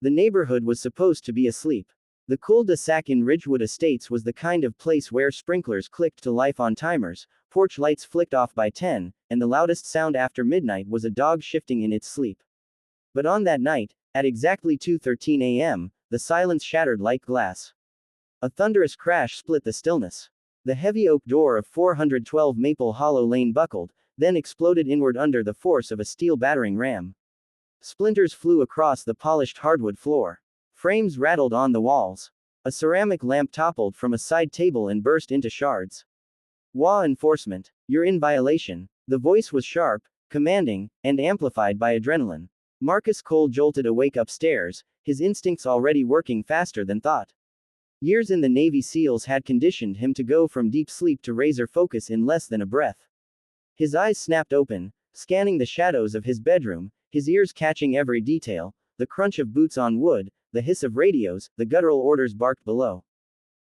The neighborhood was supposed to be asleep. The cul-de-sac in Ridgewood Estates was the kind of place where sprinklers clicked to life on timers, porch lights flicked off by 10, and the loudest sound after midnight was a dog shifting in its sleep. But on that night, at exactly 2:13 a.m., the silence shattered like glass. A thunderous crash split the stillness. The heavy oak door of 412 Maple Hollow Lane buckled, then exploded inward under the force of a steel battering ram. Splinters flew across the polished hardwood floor. Frames rattled on the walls. A ceramic lamp toppled from a side table and burst into shards. HOA enforcement. You're in violation. The voice was sharp, commanding, and amplified by adrenaline. Marcus Cole jolted awake upstairs, his instincts already working faster than thought. Years in the Navy SEALs had conditioned him to go from deep sleep to razor focus in less than a breath. His eyes snapped open, scanning the shadows of his bedroom, his ears catching every detail, the crunch of boots on wood, the hiss of radios, the guttural orders barked below.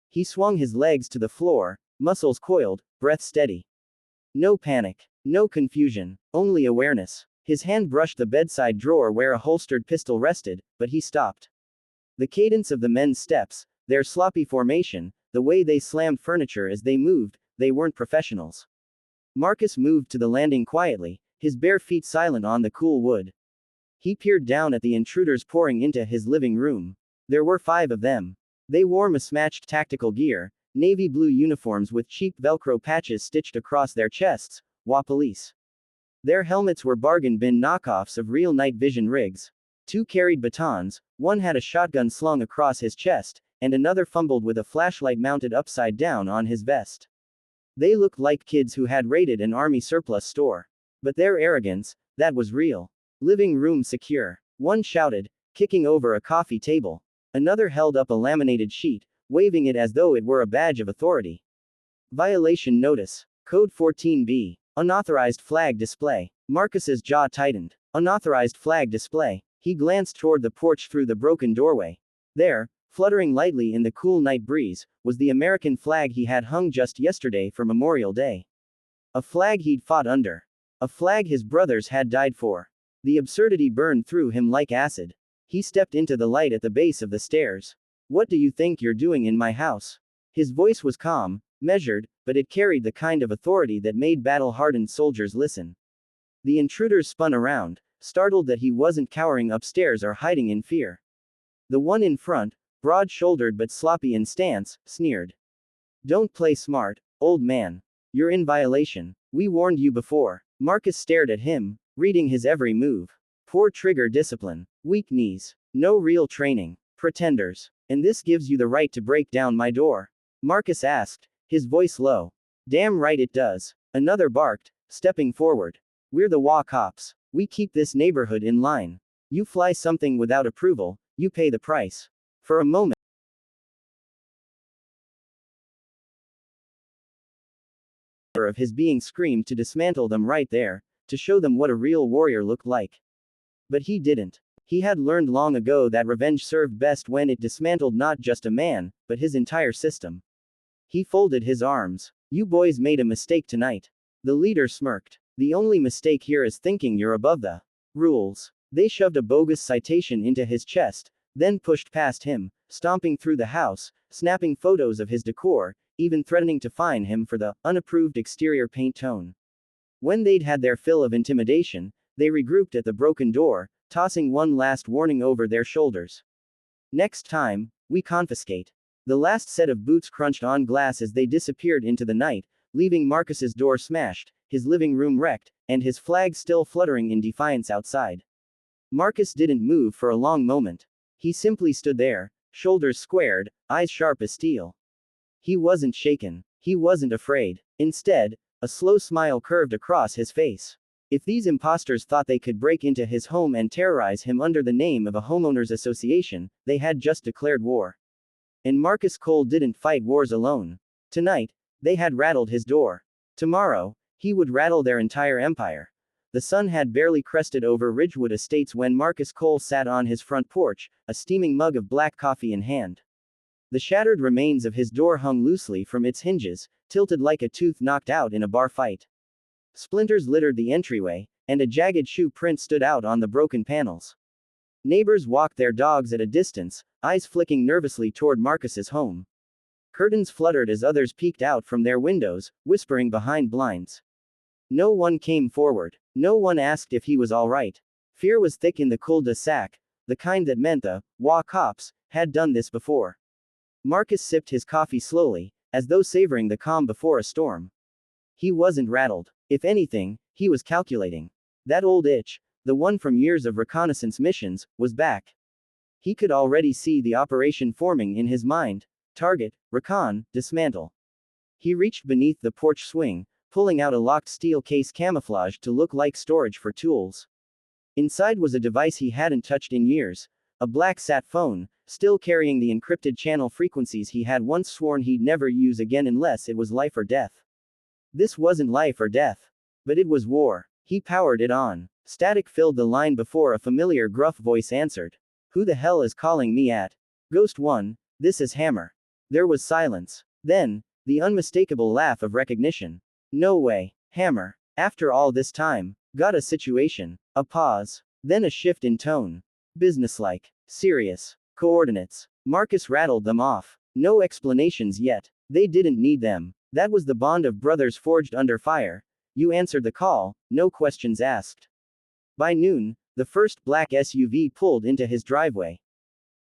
He swung his legs to the floor, muscles coiled, breath steady. No panic, no confusion, only awareness. His hand brushed the bedside drawer where a holstered pistol rested, but he stopped. The cadence of the men's steps, their sloppy formation, the way they slammed furniture as they moved, they weren't professionals. Marcus moved to the landing quietly, his bare feet silent on the cool wood. He peered down at the intruders pouring into his living room. There were 5 of them. They wore mismatched tactical gear, navy blue uniforms with cheap Velcro patches stitched across their chests, HOA police. Their helmets were bargain bin knockoffs of real night vision rigs. 2 carried batons, one had a shotgun slung across his chest, and another fumbled with a flashlight mounted upside down on his vest. They looked like kids who had raided an army surplus store. But their arrogance, that was real. Living room secure. One shouted, kicking over a coffee table. Another held up a laminated sheet, waving it as though it were a badge of authority. Violation notice. Code 14B. Unauthorized flag display. Marcus's jaw tightened. Unauthorized flag display. He glanced toward the porch through the broken doorway. There, fluttering lightly in the cool night breeze, was the American flag he had hung just yesterday for Memorial Day. A flag he'd fought under. A flag his brothers had died for. The absurdity burned through him like acid. He stepped into the light at the base of the stairs. What do you think you're doing in my house? His voice was calm, measured, but it carried the kind of authority that made battle-hardened soldiers listen. The intruders spun around, startled that he wasn't cowering upstairs or hiding in fear. The one in front, broad-shouldered but sloppy in stance, sneered. Don't play smart, old man. You're in violation. We warned you before. Marcus stared at him, reading his every move. Poor trigger discipline. Weak knees. No real training. Pretenders. And this gives you the right to break down my door? Marcus asked, his voice low. Damn right it does. Another barked, stepping forward. We're the HOA cops. We keep this neighborhood in line. You fly something without approval, you pay the price. For a moment of his being screamed to dismantle them right there, to show them what a real warrior looked like. But he didn't. He had learned long ago that revenge served best when it dismantled not just a man, but his entire system. He folded his arms. You boys made a mistake tonight. The leader smirked. The only mistake here is thinking you're above the rules. They shoved a bogus citation into his chest, then pushed past him, stomping through the house, snapping photos of his decor, even threatening to fine him for the unapproved exterior paint tone. When they'd had their fill of intimidation, they regrouped at the broken door, tossing one last warning over their shoulders. Next time, we confiscate. The last set of boots crunched on glass as they disappeared into the night, leaving Marcus's door smashed, his living room wrecked, and his flag still fluttering in defiance outside. Marcus didn't move for a long moment. He simply stood there, shoulders squared, eyes sharp as steel. He wasn't shaken. He wasn't afraid. Instead, a slow smile curved across his face. If these imposters thought they could break into his home and terrorize him under the name of a homeowners association, they had just declared war. And Marcus Cole didn't fight wars alone. Tonight, they had rattled his door. Tomorrow, he would rattle their entire empire. The sun had barely crested over Ridgewood Estates when Marcus Cole sat on his front porch, a steaming mug of black coffee in hand. The shattered remains of his door hung loosely from its hinges, tilted like a tooth knocked out in a bar fight. Splinters littered the entryway, and a jagged shoe print stood out on the broken panels. Neighbors walked their dogs at a distance, eyes flicking nervously toward Marcus's home. Curtains fluttered as others peeked out from their windows, whispering behind blinds. No one came forward. No one asked if he was all right. Fear was thick in the cul-de-sac, the kind that meant the HOA cops had done this before. Marcus sipped his coffee slowly, as though savoring the calm before a storm. He wasn't rattled. If anything, he was calculating. That old itch, the one from years of reconnaissance missions, was back. He could already see the operation forming in his mind. Target, recon, dismantle. He reached beneath the porch swing, pulling out a locked steel case camouflaged to look like storage for tools. Inside was a device he hadn't touched in years, a black sat phone, still carrying the encrypted channel frequencies he had once sworn he'd never use again unless it was life or death. This wasn't life or death. But it was war. He powered it on. Static filled the line before a familiar gruff voice answered. Who the hell is calling me at? Ghost 1, this is Hammer. There was silence. Then, the unmistakable laugh of recognition. No way, Hammer. After all this time, got a situation. A pause. Then a shift in tone. Businesslike. Serious. Coordinates. Marcus rattled them off. No explanations yet. They didn't need them. That was the bond of brothers forged under fire. You answered the call, no questions asked. By noon, the first black SUV pulled into his driveway.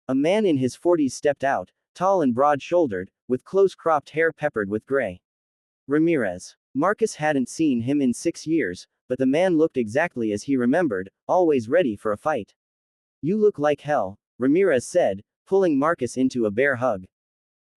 A man in his 40s stepped out, tall and broad-shouldered, with close-cropped hair peppered with gray. Ramirez. Marcus hadn't seen him in 6 years, but the man looked exactly as he remembered, always ready for a fight. You look like hell, Ramirez said, pulling Marcus into a bear hug.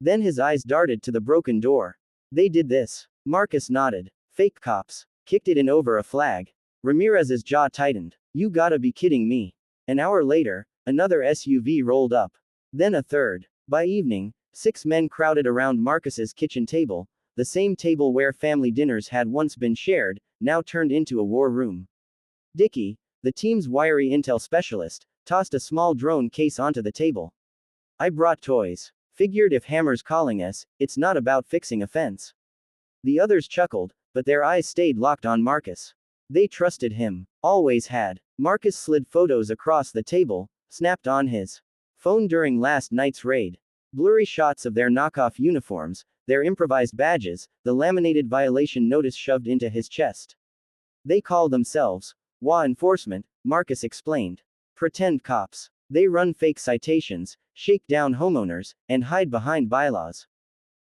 Then his eyes darted to the broken door. They did this. Marcus nodded. Fake cops. Kicked it in over a flag. Ramirez's jaw tightened. You gotta be kidding me. An hour later, another SUV rolled up. Then a third. By evening, 6 men crowded around Marcus's kitchen table, the same table where family dinners had once been shared, now turned into a war room. Dickie, the team's wiry intel specialist, tossed a small drone case onto the table. I brought toys. Figured if Hammer's calling us, it's not about fixing a fence. The others chuckled, but their eyes stayed locked on Marcus. They trusted him. Always had. Marcus slid photos across the table, snapped on his phone during last night's raid. Blurry shots of their knockoff uniforms, their improvised badges, the laminated violation notice shoved into his chest. They call themselves HOA enforcement, Marcus explained. Pretend cops. They run fake citations, shake down homeowners, and hide behind bylaws.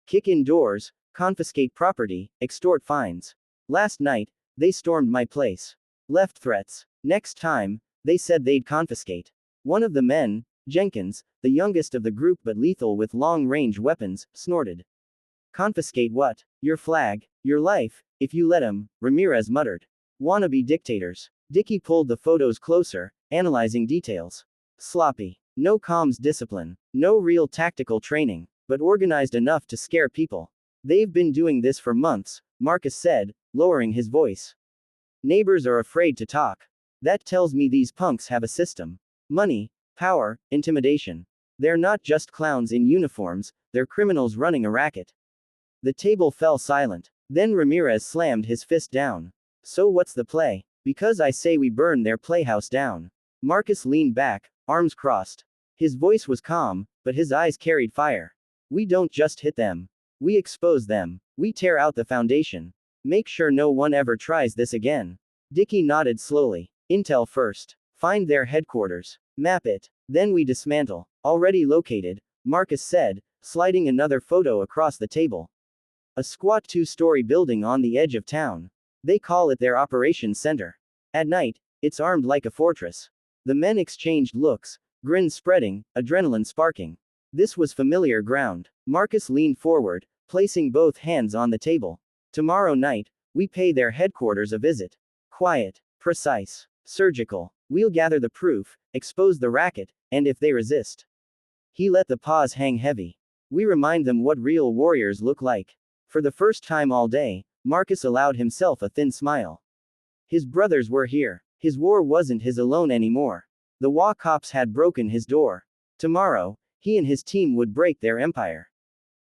Kick in doors, confiscate property, extort fines. Last night, they stormed my place. Left threats. Next time, they said they'd confiscate. One of the men, Jenkins, the youngest of the group but lethal with long-range weapons, snorted. Confiscate what? Your flag, your life, if you let 'em, Ramirez muttered. Wannabe dictators. Dickie pulled the photos closer, analyzing details. Sloppy. No comms discipline. No real tactical training, but organized enough to scare people. They've been doing this for months, Marcus said, lowering his voice. Neighbors are afraid to talk. That tells me these punks have a system. Money, power, intimidation. They're not just clowns in uniforms, they're criminals running a racket. The table fell silent. Then Ramirez slammed his fist down. So what's the play? Because I say we burn their playhouse down. Marcus leaned back, arms crossed. His voice was calm, but his eyes carried fire. We don't just hit them. We expose them. We tear out the foundation. Make sure no one ever tries this again. Dickie nodded slowly. Intel first. Find their headquarters. Map it. Then we dismantle. Already located, Marcus said, sliding another photo across the table. A squat 2-story building on the edge of town. They call it their operations center. At night, it's armed like a fortress. The men exchanged looks, grins spreading, adrenaline sparking. This was familiar ground. Marcus leaned forward, placing both hands on the table. Tomorrow night, we pay their headquarters a visit. Quiet, precise, surgical. We'll gather the proof, expose the racket, and if they resist. He let the pause hang heavy. We remind them what real warriors look like. For the first time all day, Marcus allowed himself a thin smile. His brothers were here. His war wasn't his alone anymore. The HOA cops had broken his door. Tomorrow, he and his team would break their empire.